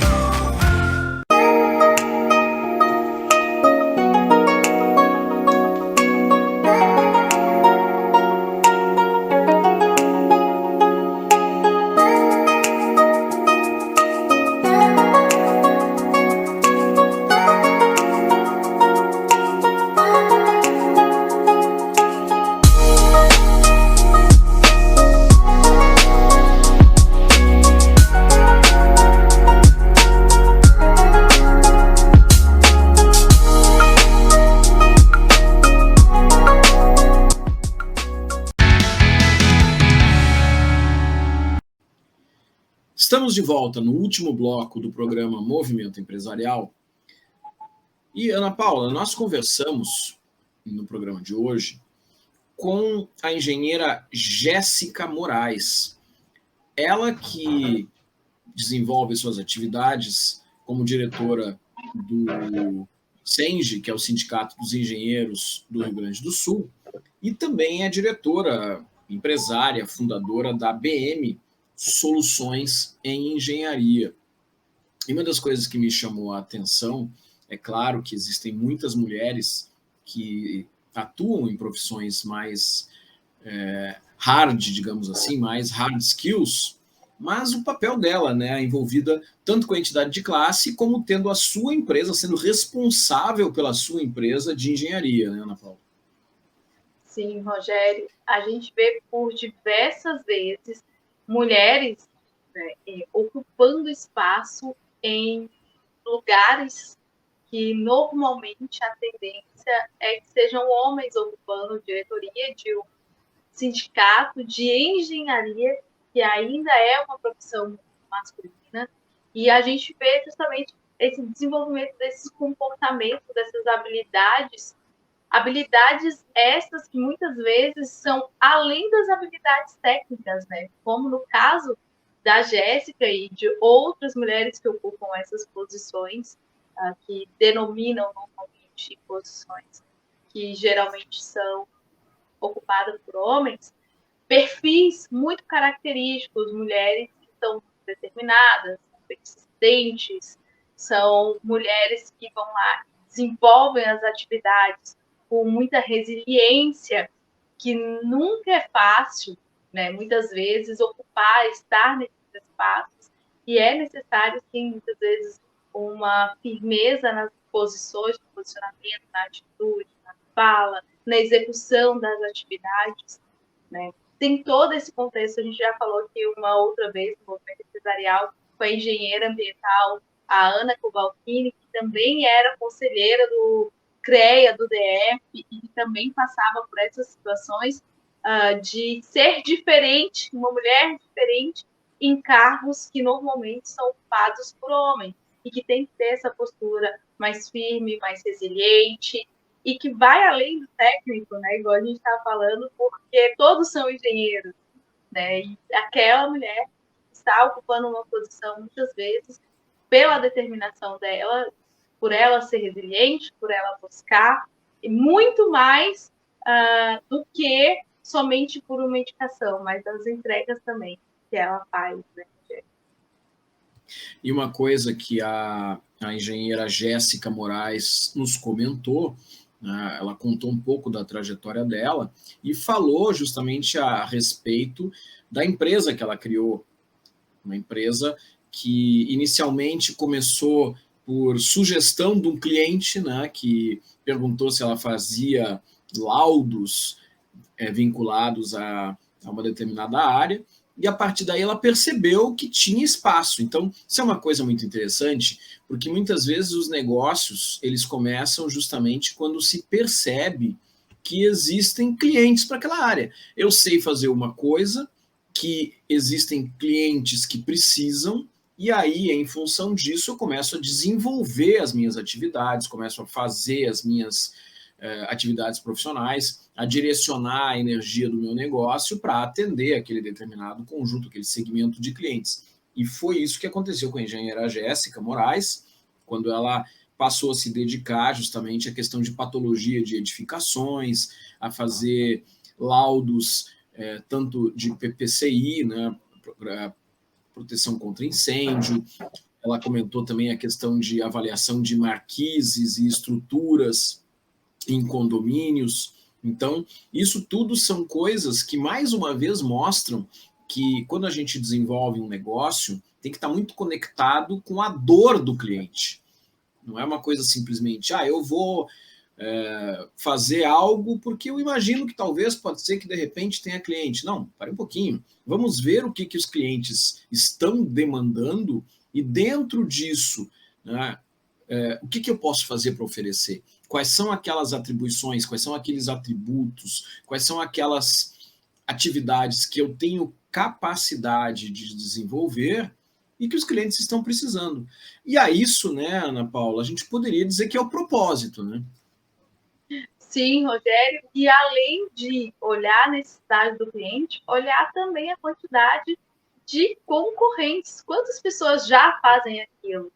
Estamos de volta no último bloco do programa Movimento Empresarial. E, Ana Paula, nós conversamos no programa de hoje com a engenheira Jéssica Moraes. Ela que desenvolve suas atividades como diretora do SENGE, que é o Sindicato dos Engenheiros do Rio Grande do Sul, e também é diretora, empresária, fundadora da BM Soluções em Engenharia. E uma das coisas que me chamou a atenção, é claro que existem muitas mulheres que atuam em profissões mais hard, digamos assim, mais hard skills, mas o papel dela, né, envolvida tanto com a entidade de classe, como tendo a sua empresa, sendo responsável pela sua empresa de engenharia, né, Ana Paula? Sim, Rogério, a gente vê por diversas vezes mulheres, né, ocupando espaço em lugares que normalmente a tendência é que sejam homens ocupando diretoria de um sindicato de engenharia, que ainda é uma profissão masculina, e a gente vê justamente esse desenvolvimento desses comportamentos, dessas habilidades essas que muitas vezes são além das habilidades técnicas, né? Como no caso da Jéssica e de outras mulheres que ocupam essas posições, que denominam normalmente posições que geralmente são ocupadas por homens, perfis muito característicos, mulheres que são determinadas, persistentes, são mulheres que vão lá, desenvolvem as atividades com muita resiliência, que nunca é fácil, né? Muitas vezes ocupar, estar nesses espaços, e é necessário, sim, muitas vezes, uma firmeza nas posições, no posicionamento, na atitude, na fala, na execução das atividades, né? Tem todo esse contexto, a gente já falou aqui uma outra vez no movimento empresarial, com a engenheira ambiental, a Ana Cobalcini, que também era conselheira do CREA, do DF, e que também passava por essas situações de ser diferente, uma mulher diferente, em cargos que normalmente são ocupados por homens, e que tem que ter essa postura mais firme, mais resiliente, e que vai além do técnico, né? Igual a gente estava falando, porque todos são engenheiros, né? E aquela mulher está ocupando uma posição, muitas vezes, pela determinação dela, por ela ser resiliente, por ela buscar, e muito mais do que somente por uma indicação, mas das entregas também que ela faz, né? E uma coisa que a engenheira Jéssica Moraes nos comentou, né, ela contou um pouco da trajetória dela e falou justamente a respeito da empresa que ela criou, uma empresa que inicialmente começou por sugestão de um cliente, né, que perguntou se ela fazia laudos vinculados a uma determinada área, e a partir daí ela percebeu que tinha espaço. Então, isso é uma coisa muito interessante, porque muitas vezes os negócios, eles começam justamente quando se percebe que existem clientes para aquela área. Eu sei fazer uma coisa, que existem clientes que precisam, e aí, em função disso, eu começo a desenvolver as minhas atividades, começo a fazer as minhas atividades profissionais, a direcionar a energia do meu negócio para atender aquele determinado conjunto, aquele segmento de clientes. E foi isso que aconteceu com a engenheira Jéssica Moraes, quando ela passou a se dedicar justamente à questão de patologia de edificações, a fazer laudos tanto de PPCI, né, proteção contra incêndio. Ela comentou também a questão de avaliação de marquises e estruturas em condomínios. Então, isso tudo são coisas que, mais uma vez, mostram que quando a gente desenvolve um negócio, tem que estar muito conectado com a dor do cliente. Não é uma coisa simplesmente, eu vou fazer algo porque eu imagino que talvez pode ser que de repente tenha cliente. Não, pare um pouquinho. Vamos ver o que os clientes estão demandando e dentro disso, né, o que eu posso fazer para oferecer? Quais são aquelas atribuições, quais são aqueles atributos, quais são aquelas atividades que eu tenho capacidade de desenvolver e que os clientes estão precisando. E a isso, né, Ana Paula, a gente poderia dizer que é o propósito, né? Sim, Rogério, e além de olhar a necessidade do cliente, olhar também a quantidade de concorrentes. Quantas pessoas já fazem aquilo?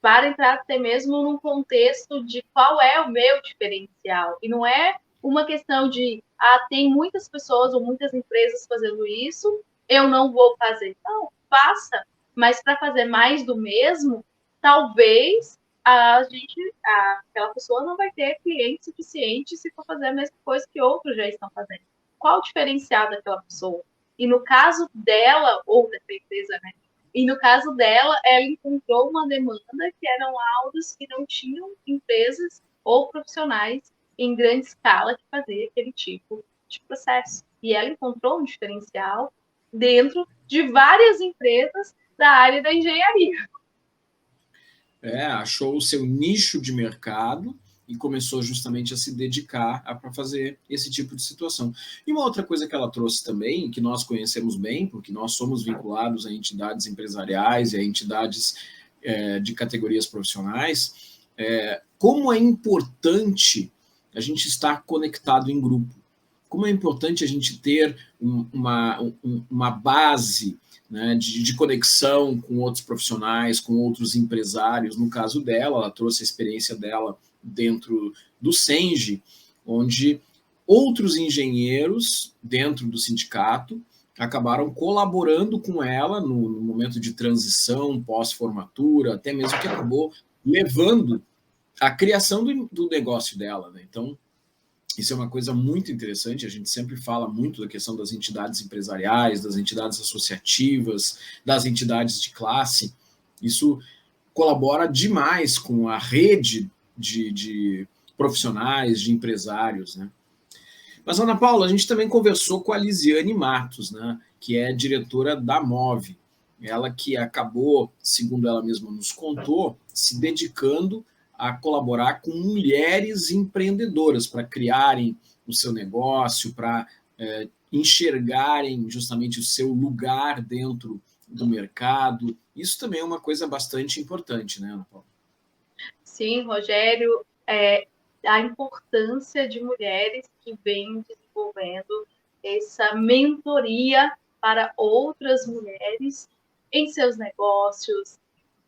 Para entrar até mesmo num contexto de qual é o meu diferencial. E não é uma questão de, tem muitas pessoas ou muitas empresas fazendo isso, eu não vou fazer. Não, faça. Mas para fazer mais do mesmo, talvez aquela pessoa não vai ter cliente suficiente se for fazer a mesma coisa que outros já estão fazendo. Qual o diferencial daquela pessoa? E no caso dela, ou dessa empresa, né? E no caso dela, ela encontrou uma demanda que eram laudos que não tinham empresas ou profissionais em grande escala que faziam aquele tipo de processo. E ela encontrou um diferencial dentro de várias empresas da área da engenharia. Achou o seu nicho de mercado e começou justamente a se dedicar para fazer esse tipo de situação. E uma outra coisa que ela trouxe também, que nós conhecemos bem, porque nós somos vinculados a entidades empresariais e a entidades de categorias profissionais, como é importante a gente estar conectado em grupo, como é importante a gente ter uma base, né, de conexão com outros profissionais, com outros empresários. No caso dela, ela trouxe a experiência dela dentro do Senge, onde outros engenheiros dentro do sindicato acabaram colaborando com ela no momento de transição, pós-formatura, até mesmo que acabou levando a criação do negócio dela, né? Então, isso é uma coisa muito interessante, a gente sempre fala muito da questão das entidades empresariais, das entidades associativas, das entidades de classe. Isso colabora demais com a rede de profissionais, de empresários, né? Mas, Ana Paula, a gente também conversou com a Lisiane Matos, né, que é diretora da MOVE. Ela que acabou, segundo ela mesma nos contou, se dedicando a colaborar com mulheres empreendedoras para criarem o seu negócio, para enxergarem justamente o seu lugar dentro do mercado. Isso também é uma coisa bastante importante, né, Ana Paula? Sim, Rogério, a importância de mulheres que vêm desenvolvendo essa mentoria para outras mulheres em seus negócios,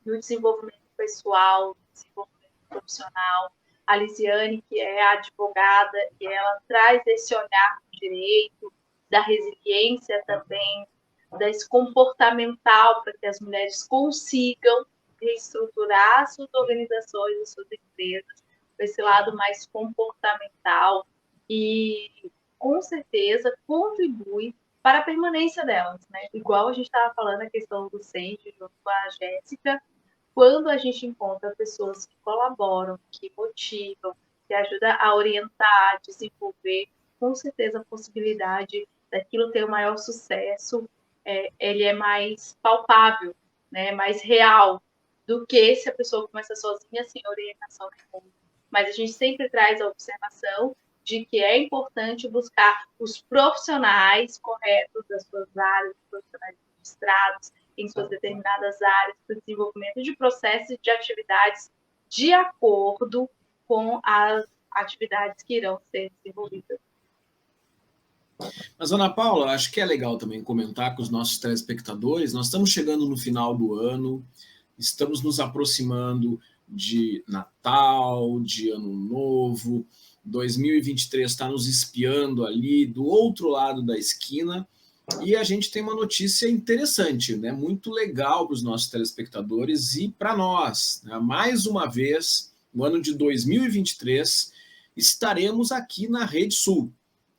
no desenvolvimento pessoal, no desenvolvimento profissional. A Lisiane, que é advogada, e ela traz esse olhar do direito, da resiliência também, desse comportamental para que as mulheres consigam reestruturar as suas organizações, as suas empresas, esse lado mais comportamental e, com certeza, contribui para a permanência delas, né? Igual a gente estava falando a questão do Senge junto com a Jéssica, quando a gente encontra pessoas que colaboram, que motivam, que ajudam a orientar, a desenvolver, com certeza a possibilidade daquilo ter o maior sucesso ele é mais palpável, né, mais real do que se a pessoa começa sozinha sem orientação nenhuma. Mas a gente sempre traz a observação de que é importante buscar os profissionais corretos das suas áreas, os profissionais registrados em suas determinadas áreas, para o desenvolvimento de processos e de atividades de acordo com as atividades que irão ser desenvolvidas. Mas, Ana Paula, acho que é legal também comentar com os nossos telespectadores, nós estamos chegando no final do ano, estamos nos aproximando de Natal, de Ano Novo, 2023 está nos espiando ali do outro lado da esquina, e a gente tem uma notícia interessante, né? Muito legal para os nossos telespectadores e para nós, né? Mais uma vez, no ano de 2023, estaremos aqui na Rede Sul.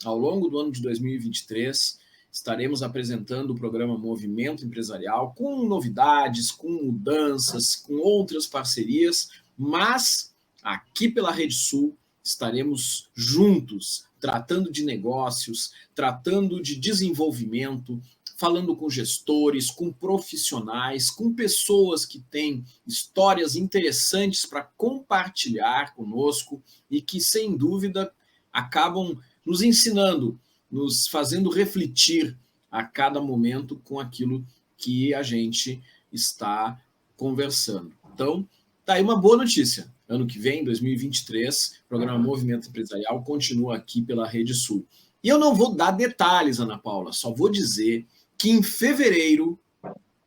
Ao longo do ano de 2023, estaremos apresentando o programa Movimento Empresarial com novidades, com mudanças, com outras parcerias, mas aqui pela Rede Sul estaremos juntos, tratando de negócios, tratando de desenvolvimento, falando com gestores, com profissionais, com pessoas que têm histórias interessantes para compartilhar conosco e que, sem dúvida, acabam nos ensinando, nos fazendo refletir a cada momento com aquilo que a gente está conversando. Então, tá aí uma boa notícia. Ano que vem, 2023, o programa Movimento Empresarial continua aqui pela Rede Sul. E eu não vou dar detalhes, Ana Paula, só vou dizer que em fevereiro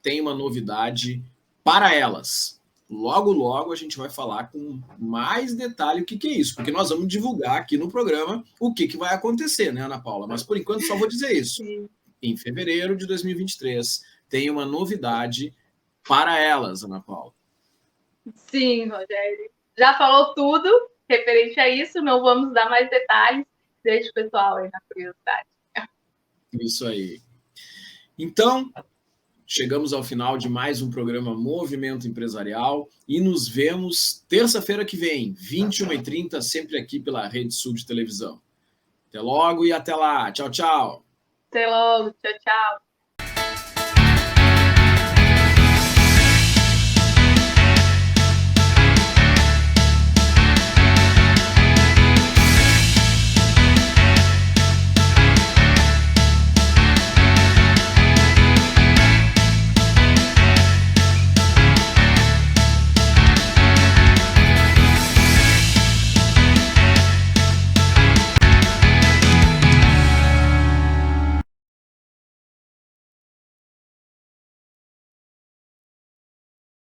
tem uma novidade para elas. Logo, logo a gente vai falar com mais detalhe o que é isso, porque nós vamos divulgar aqui no programa o que vai acontecer, né, Ana Paula? Mas por enquanto só vou dizer isso. Em fevereiro de 2023 tem uma novidade para elas, Ana Paula. Sim, Rogério. Já falou tudo referente a isso, não vamos dar mais detalhes, deixa o pessoal aí na curiosidade. Isso aí. Então, chegamos ao final de mais um programa Movimento Empresarial e nos vemos terça-feira que vem, 21h30, sempre aqui pela Rede Sul de Televisão. Até logo e até lá. Tchau, tchau. Até logo. Tchau, tchau.